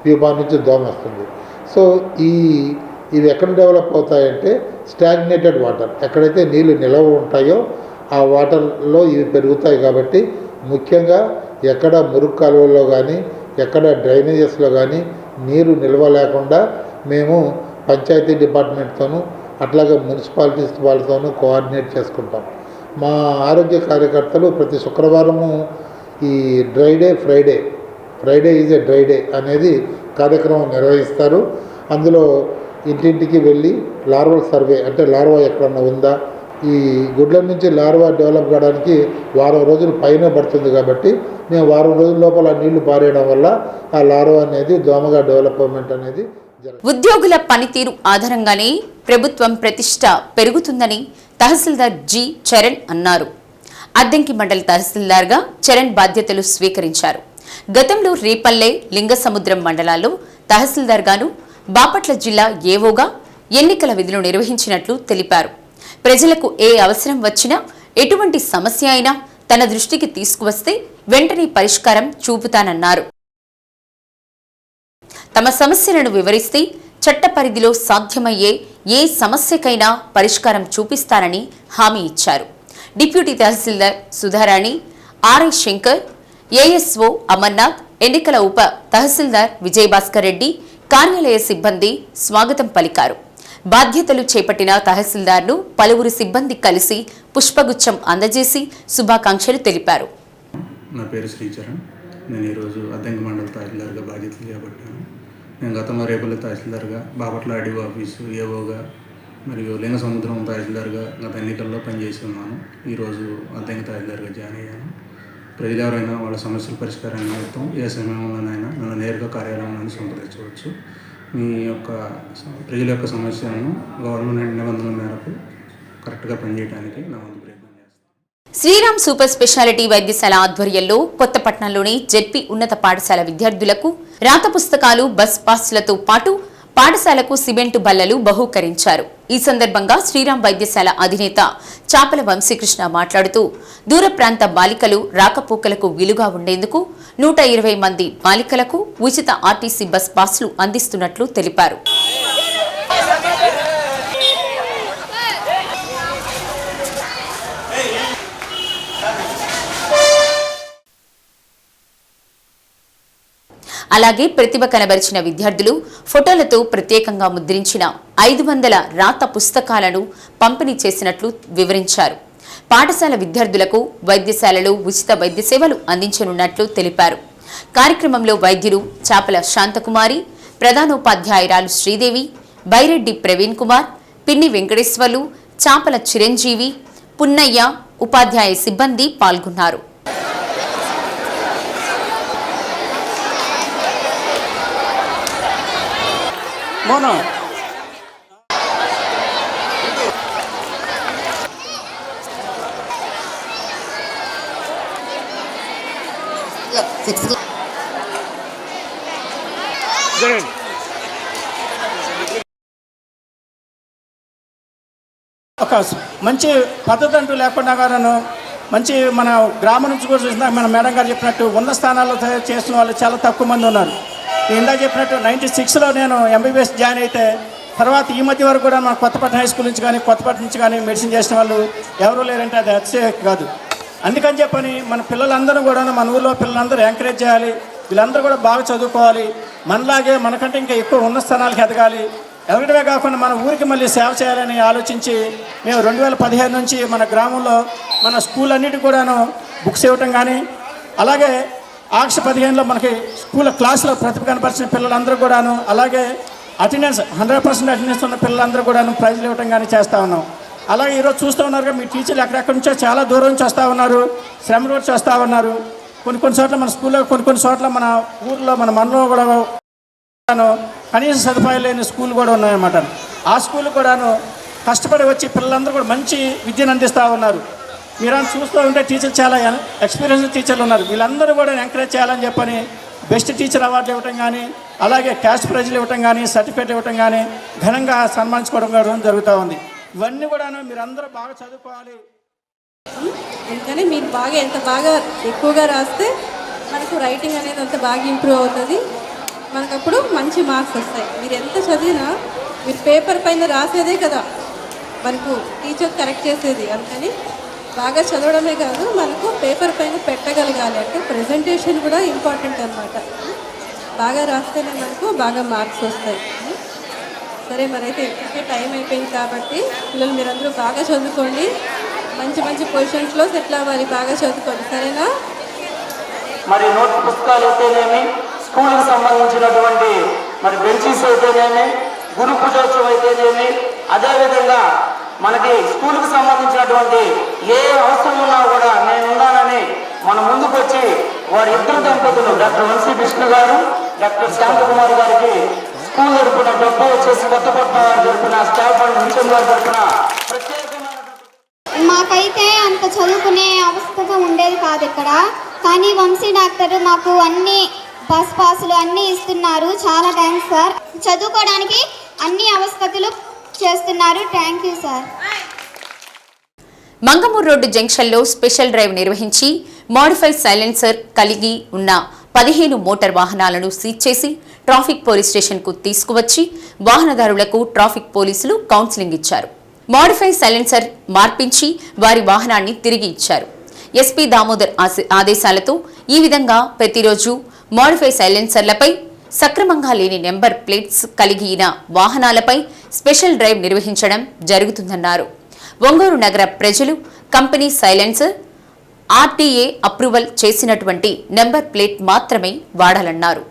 Speaker 12: ప్యూపా నుంచి దోమ వస్తుంది. సో ఇవి ఎక్కడ డెవలప్ అవుతాయంటే స్టాగ్నేటెడ్ వాటర్, ఎక్కడైతే నీళ్ళు నిలవ ఉంటాయో ఆ వాటర్లో ఇవి పెరుగుతాయి. కాబట్టి ముఖ్యంగా ఎక్కడ మురుగు కాలువల్లో కానీ ఎక్కడ డ్రైనేజెస్లో కానీ నీరు నిల్వ లేకుండా మేము పంచాయతీ డిపార్ట్మెంట్తోనూ అట్లాగే మున్సిపాలిటీస్ వాళ్ళతోనూ కోఆర్డినేట్ చేసుకుంటాం. మా ఆరోగ్య కార్యకర్తలు ప్రతి శుక్రవారము ఈ Friday is a dry day అనేది కార్యక్రమం నిర్వహిస్తారు. అందులో ఇంటింటికి వెళ్ళి లార్వల్ సర్వే అంటే లార్వా ఎక్కడన్నా ఉందా, ఈ గుడ్ల నుంచి లార్వా డెవలప్ కావడానికి 1 వారం రోజులు పైనే పడుతుంది. కాబట్టి మేము 1 వారం రోజుల లోపల నీళ్లు పారేయడం వల్ల ఆ లార్వా అనేది దోమగా డెవలప్మెంట్ అనేది
Speaker 1: ఉద్యోగుల పనితీరు ఆధారంగానే ప్రభుత్వం ప్రతిష్ట పెరుగుతుందని తహసీల్దార్ జి చరణ్ అన్నారు. అద్దంకి మండల తహసీల్దార్గా చరణ్ బాధ్యతలు స్వీకరించారు. గతంలో రేపల్లె, లింగసముద్రం మండలాల్లో తహసీల్దార్గాను, బాపట్ల జిల్లా ఏవోగా ఎన్నికల విధులు నిర్వహించినట్లు తెలిపారు. ప్రజలకు ఏ అవసరం వచ్చినా, ఎటువంటి సమస్య అయినా తన దృష్టికి తీసుకువస్తే వెంటనే పరిష్కారం చూపుతానన్నారు. తమ సమస్యలను వివరిస్తే చట్ట పరిధిలో సాధ్యమయ్యే ఏ సమస్యకైనా పరిష్కారం చూపిస్తానని హామీ ఇచ్చారు. డిప్యూటీ తహసీల్దార్ సుధారాణి, ఆర్ఐ శంకర్, ఏఎస్ఓ అమర్నాథ్, ఎన్నికల ఉప తహసీల్దార్ విజయభాస్కర్ రెడ్డి, కార్యాలయ సిబ్బంది స్వాగతం పలికారు. బాధ్యతలు చేపట్టిన తహసీల్దార్ను పలువురు సిబ్బంది కలిసి పుష్పగుచ్చం అందజేసి శుభాకాంక్షలు తెలిపారు.
Speaker 13: నా పేరు శ్రీచరణ్. నేను ఈరోజు అద్దంకి మండల తహసీల్దార్గా బాధ్యతలు చేపట్టాను. నేను గతంలో రేపల్లి తహసీల్దార్గా, బాపట్ల ఆర్డీఓ ఆఫీసు ఏవోగా మరియు లింగసముద్రం తహసీల్దార్గా గత ఎన్నికల్లో పనిచేసి ఉన్నాను. ఈరోజు అద్దంకి తహసీల్దార్గా జాయిన్ అయ్యాను. ప్రజలు ఎవరైనా వాళ్ళ సమస్యల పరిష్కారాన్ని నిమిత్తం ఏ సమయంలోనైనా నన్ను నేరుగా కార్యాలయంలో సంప్రదించవచ్చు. మీ యొక్క ప్రజల యొక్క సమస్యలను గవర్నమెంట్ నిబంధనల మేరకు కరెక్ట్గా పనిచేయడానికి నా వంతు ప్రయత్నం చేస్తాను.
Speaker 1: శ్రీరామ్ సూపర్ స్పెషాలిటీ వైద్యశాల ఆధ్వర్యంలో కొత్తపట్నంలోని జెడ్పీ ఉన్నత పాఠశాల విద్యార్థులకు రాత పుస్తకాలు, బస్ పాస్లతో పాటు పాఠశాలకు సిమెంటు బల్లలు బహూకరించారు. ఈ సందర్భంగా శ్రీరామ్ వైద్యశాల అధినేత చాపల వంశీకృష్ణ మాట్లాడుతూ దూర ప్రాంత బాలికలు రాకపోకలకు వీలుగా ఉండేందుకు 120 మంది బాలికలకు ఉచిత ఆర్టీసీ బస్ పాస్లు అందిస్తున్నట్లు తెలిపారు. అలాగే ప్రతిభ కనబరిచిన విద్యార్థులు ఫోటోలతో ప్రత్యేకంగా ముద్రించిన 500 రాత పుస్తకాలను పంపిణీ చేసినట్లు వివరించారు. పాఠశాల విద్యార్థులకు వైద్యశాలలో ఉచిత వైద్య సేవలు అందించనున్నట్లు తెలిపారు. కార్యక్రమంలో వైద్యులు చాపల శాంతకుమారి, ప్రధానోపాధ్యాయురాలు శ్రీదేవి, బైరెడ్డి ప్రవీణ్ కుమార్, పిన్ని వెంకటేశ్వర్లు, చాపల చిరంజీవి, పున్నయ్య, ఉపాధ్యాయ సిబ్బంది పాల్గొన్నారు.
Speaker 14: ఒక మంచి పద్ధతి అంటూ లేకుండా గాను మంచి మన గ్రామం నుంచి కూడా చూసినా మన మేడం గారు చెప్పినట్టు ఉన్న స్థానాల్లో చేసిన వాళ్ళు చాలా తక్కువ మంది ఉన్నారు. ఇందాక చెప్పినట్టు 96లో నేను MBBS జాయిన్ అయితే తర్వాత ఈ మధ్య వరకు కూడా మన కొత్తపట్నం హై స్కూల్ నుంచి కానీ కొత్తపట్నం నుంచి కానీ మెడిసిన్ చేసిన వాళ్ళు ఎవరూ లేరంటే అది అతిశయోక్తి కాదు. అందుకని చెప్పని మన పిల్లలందరూ కూడా మన ఊళ్ళో పిల్లలందరూ ఎంకరేజ్ చేయాలి. వీళ్ళందరూ కూడా బాగా చదువుకోవాలి, మనలాగే మనకంటే ఇంకా ఎక్కువ ఉన్న స్థానాలకు ఎదగాలి. ఎదగడమే కాకుండా మన ఊరికి మళ్ళీ సేవ చేయాలని ఆలోచించి మేము 2015 నుంచి మన గ్రామంలో మన స్కూల్ అన్నిటికి కూడాను బుక్స్ ఇవ్వటం కానీ, అలాగే ఆగస్టు 15లో మనకి స్కూల్ క్లాసులో ప్రతిభ కనపరిచిన పిల్లలందరూ కూడాను, అలాగే అటెండెన్స్ 100% అటెండెన్స్ ఉన్న పిల్లలందరూ కూడాను ప్రైజ్లు ఇవ్వటం కానీ చేస్తూ ఉన్నాం. అలాగే ఈరోజు చూస్తూ ఉన్నారు మీ టీచర్లు ఎక్కడెక్కడి నుంచో చాలా దూరం నుంచి వస్తూ ఉన్నారు, శ్రమ నుంచి వస్తూ ఉన్నారు. కొన్ని చోట్ల మన స్కూల్లో కొన్ని చోట్ల మన ఊర్లో మన మనలో కూడా కనీస సదుపాయాలు లేని స్కూల్ కూడా ఉన్నాయన్నమాట. ఆ స్కూల్ కూడాను కష్టపడి వచ్చి పిల్లలందరూ కూడా మంచి విద్యను అందిస్తూ ఉన్నారు. మీరు చూస్తూ ఉంటే టీచర్లు చాలా ఎక్స్పీరియన్స్ టీచర్లు ఉన్నారు. వీళ్ళందరూ కూడా ఎంకరేజ్ చేయాలని చెప్పని బెస్ట్ టీచర్ అవార్డులు ఇవ్వటం కానీ, అలాగే క్యాష్ ప్రైజ్లు ఇవ్వటం కానీ, సర్టిఫికేట్ ఇవ్వటం కానీ, ఘనంగా సన్మానించుకోవడం కూడా జరుగుతూ ఉంది. ఇవన్నీ కూడాను మీరందరూ బాగా చదువుకోవాలి.
Speaker 2: అందుకని మీరు ఎంత బాగా ఎక్కువగా రాస్తే మనకు రైటింగ్ అనేది అంత బాగా ఇంప్రూవ్ అవుతుంది. మనకు అప్పుడు మంచి మార్క్స్ వస్తాయి. మీరు ఎంత చదివినా మీరు పేపర్ పైన రాసేదే కదా మనకు టీచర్ కరెక్ట్ చేసేది. అందుకని బాగా చదవడమే కాదు, మనకు పేపర్ పైన పెట్టగలగాలి. అంటే ప్రెజెంటేషన్ కూడా ఇంపార్టెంట్ అన్నమాట. బాగా రాస్తేనే మనకు బాగా మార్క్స్ వస్తాయి. సరే, మరైతే ఇప్పటికే టైం అయిపోయింది కాబట్టి పిల్లలు మీరందరూ బాగా చదువుకోండి. మంచి పొజిషన్స్లో సెటిల్ అవ్వాలి. బాగా చదువుకోండి, సరేనా?
Speaker 15: మరి నోట్ పుస్తకాలు అయితేనేమి, స్కూల్కి సంబంధించినటువంటి మరి బెంచీస్ అయితేనేమి, గురు పూజోత్సవం అయితేనేమి, అదేవిధంగా మనకి స్కూల్కి సంబంధించినటువంటి ఏ అవసరం ఉన్నా కూడా నేనున్నానని మన ముందుకు వచ్చి వారి ఇద్దరు దంపతులు డాక్టర్ వంశీ విష్ణు గారు, డాక్టర్ శాంతకుమార్ గారికి స్కూల్ తరపున డబ్బు వచ్చేసి కొత్తపట్నం వారి తరపున స్టాఫ్ అండ్ మిషన్ వారి తరపున
Speaker 16: మాకైతే అంత చదువుకునే అవస్థ ఉండేది కాదు ఇక్కడ. కానీ వంశీ డాక్టర్ మాకు అన్ని బస్ పాసులు అన్నీ ఇస్తున్నారు. చాలా థ్యాంక్స్ సార్. చదువుకోవడానికి అన్ని అవస్థలు చేస్తున్నారు. Thank you sir.
Speaker 1: Mangamuru road జంక్షన్లో స్పెషల్ డ్రైవ్ నిర్వహించి మోడిఫైడ్ సైలెన్సర్ కలిగి ఉన్న 15 మోటార్ వాహనాలను సీజ్ చేసి ట్రాఫిక్ పోలీస్ స్టేషన్కు తీసుకువచ్చి వాహనదారులకు ట్రాఫిక్ పోలీసులు కౌన్సిలింగ్ ఇచ్చారు. మోడిఫైడ్ సైలెన్సర్ మార్పించి వారి వాహనాన్ని తిరిగి ఇచ్చారు. ఎస్పీ దామోదర్ ఆదేశాలతో ఈ విధంగా ప్రతిరోజు మోడిఫైడ్ సైలెన్సర్లపై సక్రమంగా లేని నెంబర్ ప్లేట్స్ కలిగిన వాహనాలపై స్పెషల్ డ్రైవ్ నిర్వహించడం జరుగుతుందన్నారు. ఒంగోలు నగర ప్రజలు కంపెనీ సైలెన్సర్ ఆర్టీఏ అప్రూవల్ చేసినటువంటి నెంబర్ ప్లేట్ మాత్రమే వాడాలన్నారు.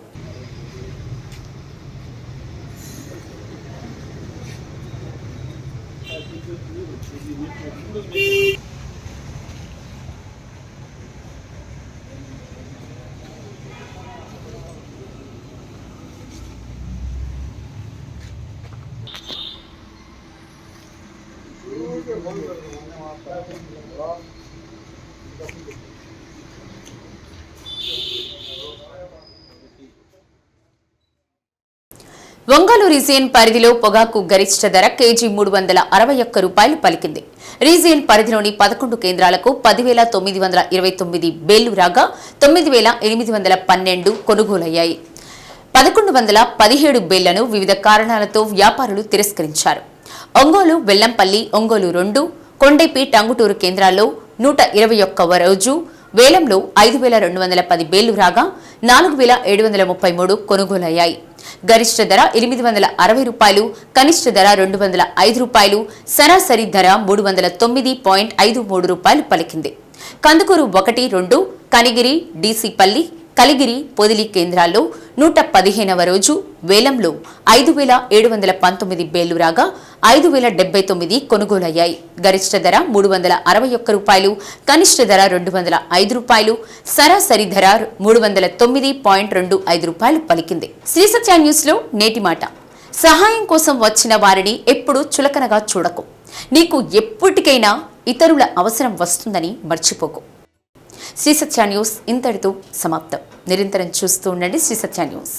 Speaker 1: ఒంగోలు రీజియన్ పరిధిలో పొగాకు గరిష్ట ధర కేజీ 361 రూపాయలు పలికింది. రీజియన్ పరిధిలోని 11 కేంద్రాలకు 10,929 బేళ్లు రాగా 9,812 కొనుగోలయ్యాయి. 1,117 బేళ్లను వివిధ కారణాలతో వ్యాపారులు తిరస్కరించారు. ఒంగోలు, వెల్లంపల్లి, ఒంగోలు 2, కొండేపి, టంగుటూరు కేంద్రాల్లో 121వ రోజు వేలంలో 5,210 బేళ్లు రాగా 4,733 కొనుగోలయ్యాయి. గరిష్ట ధర 860 రూపాయలు, కనిష్ట ధర 205 రూపాయలు, సరాసరి ధర 309.53 రూపాయలు పలికింది. కందుకూరు 1, 2, కనిగిరి, డీసీపల్లి, కలిగిరి, పొదిలి కేంద్రాల్లో 115వ రోజు వేలంలో 5,719 బేళ్లు రాగా 5,079 కొనుగోలయ్యాయి. గరిష్ట ధర 361 రూపాయలు, కనిష్ట ధర 205 రూపాయలు, సరాసరి ధర 309.25 రూపాయలు పలికింది. శ్రీ సత్య న్యూస్ లో నేటి మాట. సహాయం కోసం వచ్చిన వారిని ఎప్పుడూ చులకనగా చూడకు. నీకు ఎప్పటికైనా ఇతరుల అవసరం వస్తుందని మర్చిపోకు. శ్రీ సత్య న్యూస్ ఇంతటితో సమాప్తం. నిరంతరం చూస్తూ ఉండండి శ్రీ సత్య న్యూస్.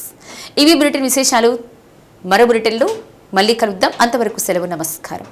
Speaker 1: ఇవి బులెటిన్ విశేషాలు. మరో బులెటిన్లో మళ్ళీ కలుద్దాం. అంతవరకు సెలవు. నమస్కారం.